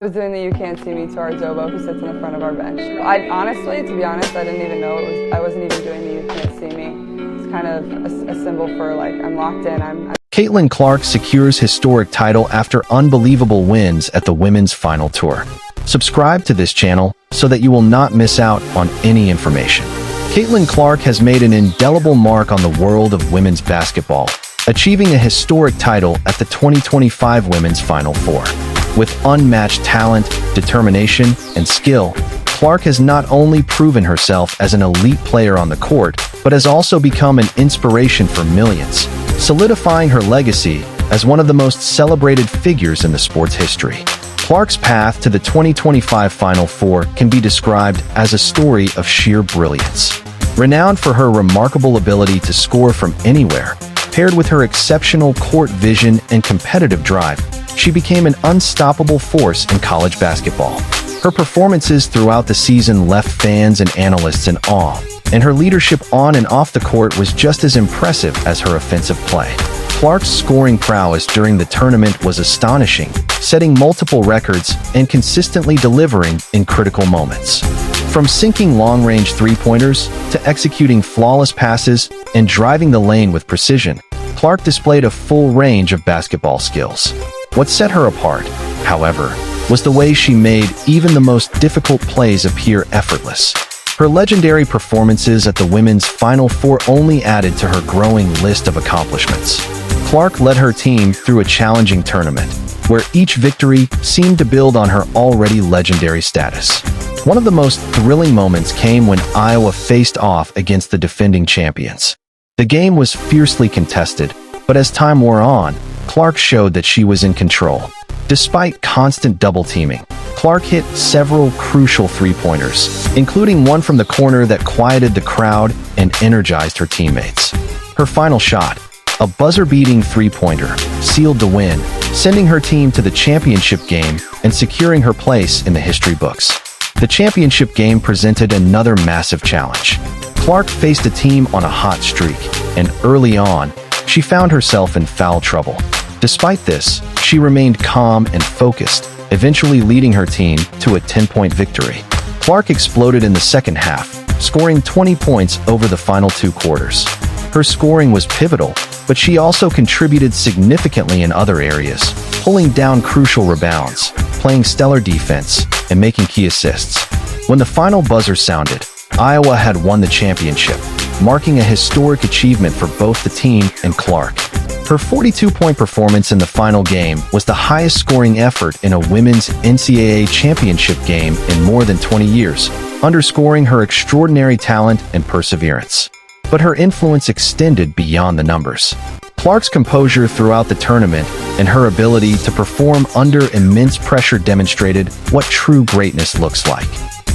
I was doing the You Can't See Me to our Zobo, who sits in the front of our bench. Honestly, to be honest, I didn't even know I wasn't even doing the You Can't See Me. It's kind of a symbol for, like, I'm locked in. Caitlin Clark secures historic title after unbelievable wins at the Women's Final Tour. Subscribe to this channel so that you will not miss out on any information. Caitlin Clark has made an indelible mark on the world of women's basketball, achieving a historic title at the 2025 Women's Final Four. With unmatched talent, determination, and skill, Clark has not only proven herself as an elite player on the court, but has also become an inspiration for millions, solidifying her legacy as one of the most celebrated figures in the sport's history. Clark's path to the 2025 Final Four can be described as a story of sheer brilliance. Renowned for her remarkable ability to score from anywhere, paired with her exceptional court vision and competitive drive, she became an unstoppable force in college basketball. Her performances throughout the season left fans and analysts in awe, and her leadership on and off the court was just as impressive as her offensive play. Clark's scoring prowess during the tournament was astonishing, setting multiple records and consistently delivering in critical moments. From sinking long-range three-pointers to executing flawless passes and driving the lane with precision, Clark displayed a full range of basketball skills. What set her apart, however, was the way she made even the most difficult plays appear effortless. Her legendary performances at the Women's Final Four only added to her growing list of accomplishments. Clark led her team through a challenging tournament, where each victory seemed to build on her already legendary status. One of the most thrilling moments came when Iowa faced off against the defending champions. The game was fiercely contested, but as time wore on, Clark showed that she was in control. Despite constant double-teaming, Clark hit several crucial three-pointers, including one from the corner that quieted the crowd and energized her teammates. Her final shot, a buzzer-beating three-pointer, sealed the win, sending her team to the championship game and securing her place in the history books. The championship game presented another massive challenge. Clark faced a team on a hot streak, and early on, she found herself in foul trouble. Despite this, she remained calm and focused, eventually leading her team to a 10-point victory. Clark exploded in the second half, scoring 20 points over the final two quarters. Her scoring was pivotal, but she also contributed significantly in other areas, pulling down crucial rebounds, playing stellar defense, and making key assists. When the final buzzer sounded, Iowa had won the championship, marking a historic achievement for both the team and Clark. Her 42-point performance in the final game was the highest scoring effort in a women's NCAA championship game in more than 20 years, underscoring her extraordinary talent and perseverance. But her influence extended beyond the numbers. Clark's composure throughout the tournament and her ability to perform under immense pressure demonstrated what true greatness looks like.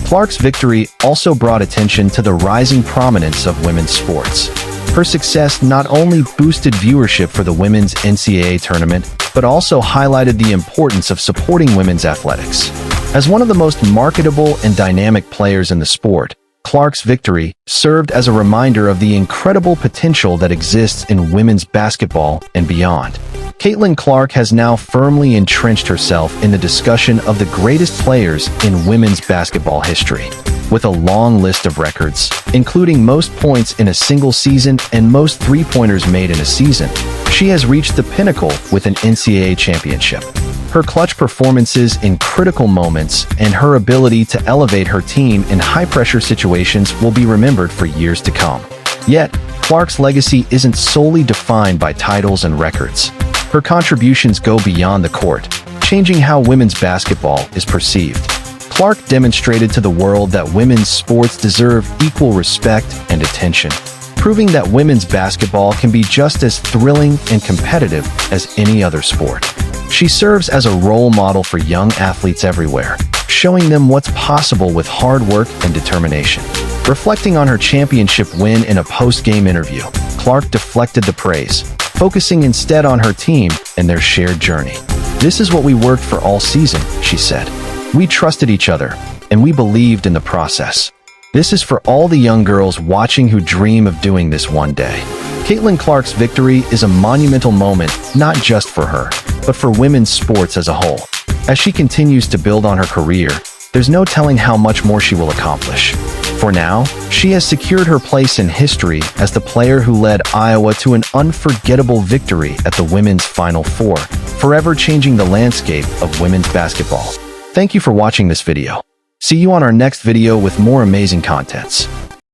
Clark's victory also brought attention to the rising prominence of women's sports. Her success not only boosted viewership for the women's NCAA tournament, but also highlighted the importance of supporting women's athletics. As one of the most marketable and dynamic players in the sport, Clark's victory served as a reminder of the incredible potential that exists in women's basketball and beyond. Caitlin Clark has now firmly entrenched herself in the discussion of the greatest players in women's basketball history. With a long list of records, including most points in a single season and most three-pointers made in a season, she has reached the pinnacle with an NCAA championship. Her clutch performances in critical moments and her ability to elevate her team in high-pressure situations will be remembered for years to come. Yet, Clark's legacy isn't solely defined by titles and records. Her contributions go beyond the court, changing how women's basketball is perceived. Clark demonstrated to the world that women's sports deserve equal respect and attention, proving that women's basketball can be just as thrilling and competitive as any other sport. She serves as a role model for young athletes everywhere, showing them what's possible with hard work and determination. Reflecting on her championship win in a post-game interview, Clark deflected the praise, focusing instead on her team and their shared journey. "This is what we worked for all season," she said. "We trusted each other, and we believed in the process. This is for all the young girls watching who dream of doing this one day." Caitlin Clark's victory is a monumental moment not just for her, but for women's sports as a whole. As she continues to build on her career, there's no telling how much more she will accomplish. For now, she has secured her place in history as the player who led Iowa to an unforgettable victory at the Women's Final Four, forever changing the landscape of women's basketball. Thank you for watching this video. See you on our next video with more amazing contents.